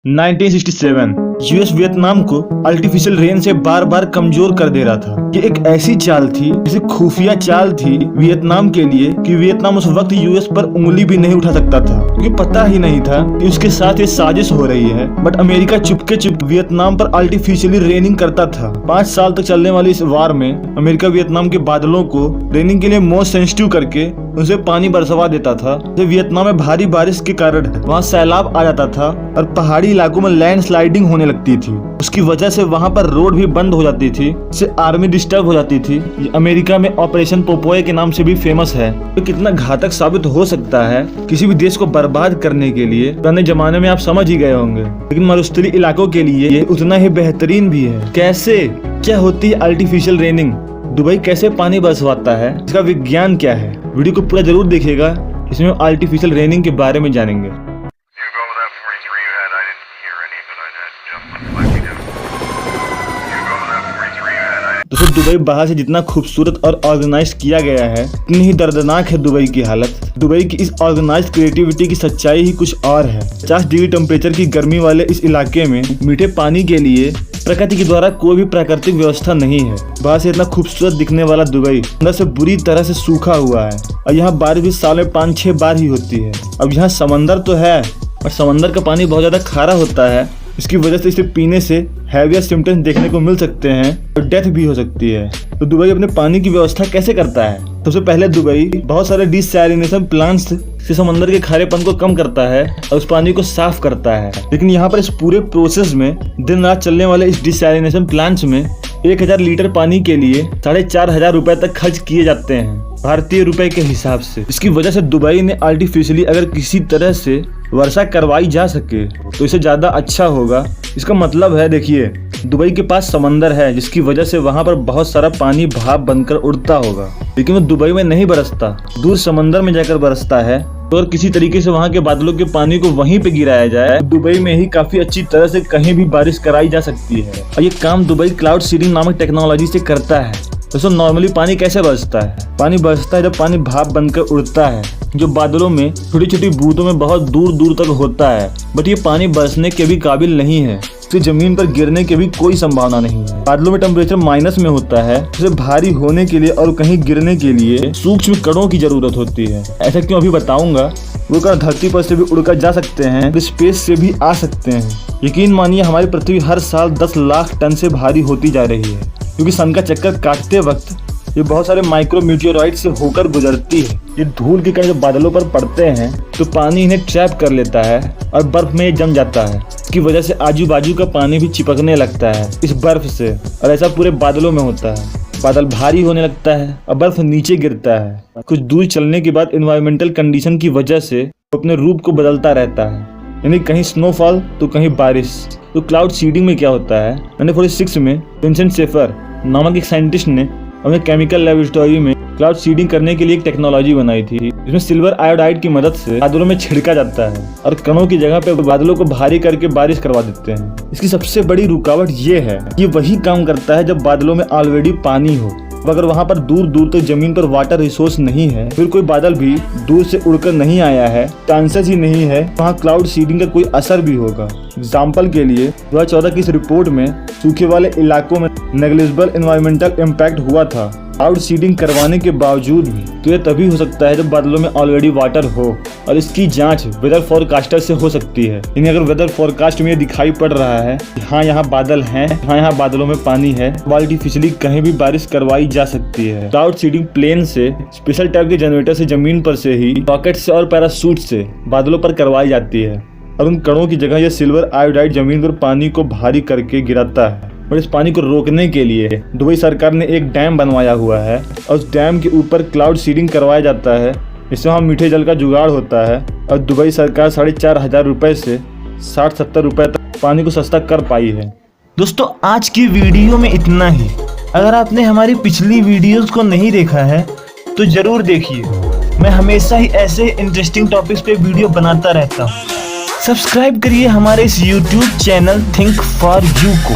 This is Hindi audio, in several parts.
1967 यूएस वियतनाम को आर्टिफिशियल रेन से बार बार कमजोर कर दे रहा था। ये एक ऐसी चाल थी, जैसे खुफिया चाल थी वियतनाम के लिए कि वियतनाम उस वक्त यूएस पर उंगली भी नहीं उठा सकता था, क्योंकि पता ही नहीं था कि उसके साथ ये साजिश हो रही है। बट अमेरिका चुपके चुप वियतनाम पर आर्टिफिशियली रेनिंग करता था। 5 साल तक चलने वाली इस वार में अमेरिका वियतनाम के बादलों को रेनिंग के लिए मोस्ट सेंसिटिव करके उसे पानी बरसवा देता था। जब वियतनाम में भारी बारिश के कारण वहाँ सैलाब आ जाता था और पहाड़ी इलाकों में लैंड स्लाइडिंग होने लगती थी। उसकी वजह से वहाँ पर रोड भी बंद हो जाती थी, इससे आर्मी डिस्टर्ब हो जाती थी। ये अमेरिका में ऑपरेशन पोपोए के नाम से भी फेमस है। तो कितना घातक साबित हो सकता है किसी भी देश को बर्बाद करने के लिए, पुराने जमाने में आप समझ ही गए होंगे। लेकिन मरुस्थलीय इलाकों के लिए ये उतना ही बेहतरीन भी है। कैसे, क्या होती है आर्टिफिशियल रेनिंग, दुबई कैसे पानी बरसवाता है, इसका विज्ञान क्या है, वीडियो को पूरा जरूर देखिएगा। इसमें आर्टिफिशियल रेनिंग के बारे में जानेंगे। दोस्तों, दुबई बाहर से जितना खूबसूरत और ऑर्गेनाइज किया गया है, उतनी ही दर्दनाक है दुबई की हालत। दुबई की इस ऑर्गेनाइज क्रिएटिविटी की सच्चाई ही कुछ और है। 50 डिग्री टेम्परेचर की गर्मी वाले इस इलाके में मीठे पानी के लिए प्रकृति के द्वारा कोई भी प्राकृतिक व्यवस्था नहीं है। बाहर से इतना खूबसूरत दिखने वाला दुबई अंदर से बुरी तरह से सूखा हुआ है, और यहाँ बारिश भी साल में 5-6 बार ही होती है। अब यहाँ समंदर तो है, और समंदर का पानी बहुत ज्यादा खारा होता है। इसकी वजह से इसे पीने से हैवियर सिम्टम्स देखने को मिल सकते हैं और डेथ भी हो सकती है। तो दुबई अपने पानी की व्यवस्था कैसे करता है? सबसे पहले दुबई बहुत सारे डिसैलिनेशन प्लांट्स से समंदर के खारेपन को कम करता है और उस पानी को साफ करता है। लेकिन यहाँ पर इस पूरे प्रोसेस में दिन रात चलने वाले इस डिसैलिनेशन प्लांट्स में 1000 लीटर पानी के लिए 4500 रुपए तक खर्च किए जाते हैं, भारतीय रुपए के हिसाब से। इसकी वजह से दुबई ने आर्टिफिशियली अगर किसी तरह से वर्षा करवाई जा सके तो इसे ज्यादा अच्छा होगा। इसका मतलब है, देखिए, दुबई के पास समंदर है, जिसकी वजह से वहाँ पर बहुत सारा पानी भाप बनकर उड़ता होगा, लेकिन वो दुबई में नहीं बरसता, दूर समंदर में जाकर बरसता है। तो अगर किसी तरीके से वहाँ के बादलों के पानी को वहीं पे गिराया जाए तो दुबई में ही काफी अच्छी तरह से कहीं भी बारिश कराई जा सकती है। और ये काम दुबई क्लाउड सीडिंग नामक टेक्नोलॉजी से करता है। दोस्तों, नॉर्मली पानी कैसे बरसता है? पानी बरसता है जब पानी भाप बनकर उड़ता है, जो बादलों में छोटी छोटी बूंदों में बहुत दूर दूर तक होता है। बट ये पानी बरसने के भी काबिल नहीं है, इससे जमीन पर गिरने की भी कोई संभावना नहीं है। बादलों में टेम्परेचर माइनस में होता है, इसे भारी होने के लिए और कहीं गिरने के लिए सूक्ष्म कणों की जरूरत होती है। ऐसा क्यों, अभी बताऊंगा। वो कण धरती पर से भी उड़कर जा सकते हैं, स्पेस से भी आ सकते हैं। यकीन मानिए, हमारी पृथ्वी हर साल 10 लाख टन से भारी होती जा रही है, क्योंकि सन का चक्कर काटते वक्त ये बहुत सारे माइक्रो मीटियोराइट से होकर गुजरती है। ये धूल के कण जब बादलों पर पड़ते हैं तो पानी इन्हें ट्रैप कर लेता है और बर्फ में जम जाता है। इसकी वजह से आजू बाजू का पानी भी चिपकने लगता है इस बर्फ से, और ऐसा पूरे बादलों में होता है। बादल भारी होने लगता है और बर्फ नीचे गिरता है। कुछ दूर चलने के बाद एनवायरमेंटल कंडीशन की वजह से वो अपने रूप को बदलता रहता है, यानी कहीं स्नोफॉल तो कहीं बारिश। तो क्लाउड सीडिंग में क्या होता है, 1946 में विंसेंट शेफर नामक एक साइंटिस्ट ने अपने केमिकल लेबोरेटरी में क्लाउड सीडिंग करने के लिए एक टेक्नोलॉजी बनाई थी, जिसमें सिल्वर आयोडाइड की मदद से बादलों में छिड़का जाता है और कणों की जगह पे बादलों को भारी करके बारिश करवा देते हैं। इसकी सबसे बड़ी रुकावट ये है, ये वही काम करता है जब बादलों में ऑलरेडी पानी हो। अगर वहाँ पर दूर दूर तक जमीन पर वाटर रिसोर्स नहीं है, फिर कोई बादल भी दूर से उड़कर नहीं आया है, चांसेस ही नहीं है वहाँ क्लाउड सीडिंग का कोई असर भी होगा। एग्जाम्पल के लिए 2014 की इस रिपोर्ट में सूखे वाले इलाकों में नेग्लिजिबल एनवायरमेंटल इम्पैक्ट हुआ था क्लाउड सीडिंग करवाने के बावजूद भी। तो ये तभी हो सकता है जब बादलों में ऑलरेडी वाटर हो, और इसकी जांच वेदर फोरकास्टर से हो सकती है। यानी अगर वेदर फोरकास्ट में ये दिखाई पड़ रहा है कि हाँ यहाँ बादल हैं, हाँ यहाँ बादलों में पानी है, तो आर्टिफिशियली कहीं भी बारिश करवाई जा सकती है। क्लाउड सीडिंग प्लेन से, स्पेशल टाइप के जनरेटर से, जमीन पर से ही, रॉकेट से और पैराशूट से बादलों पर करवाई जाती है, और उन कणों की जगह यह सिल्वर आयोडाइड जमीन पर पानी को भारी करके गिराता है। और इस पानी को रोकने के लिए दुबई सरकार ने एक डैम बनवाया हुआ है, और उस डैम के ऊपर क्लाउड सीडिंग करवाया जाता है। इससे वहाँ मीठे जल का जुगाड़ होता है, और दुबई सरकार 4500 रुपए से 60-70 रुपए तक पानी को सस्ता कर पाई है। दोस्तों, आज की वीडियो में इतना ही। अगर आपने हमारी पिछली वीडियोस को नहीं देखा है तो जरूर देखिए। मैं हमेशा ही ऐसे इंटरेस्टिंग टॉपिक्स पे वीडियो बनाता रहता हूँ। सब्सक्राइब करिए हमारे इस YouTube channel think for you को,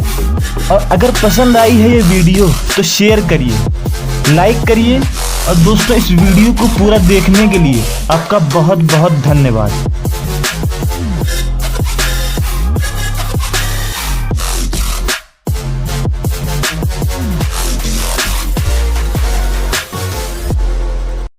और अगर पसंद आई है ये वीडियो तो शेयर करिए, लाइक करिए। और दोस्तों, इस वीडियो को पूरा देखने के लिए आपका बहुत बहुत धन्यवाद।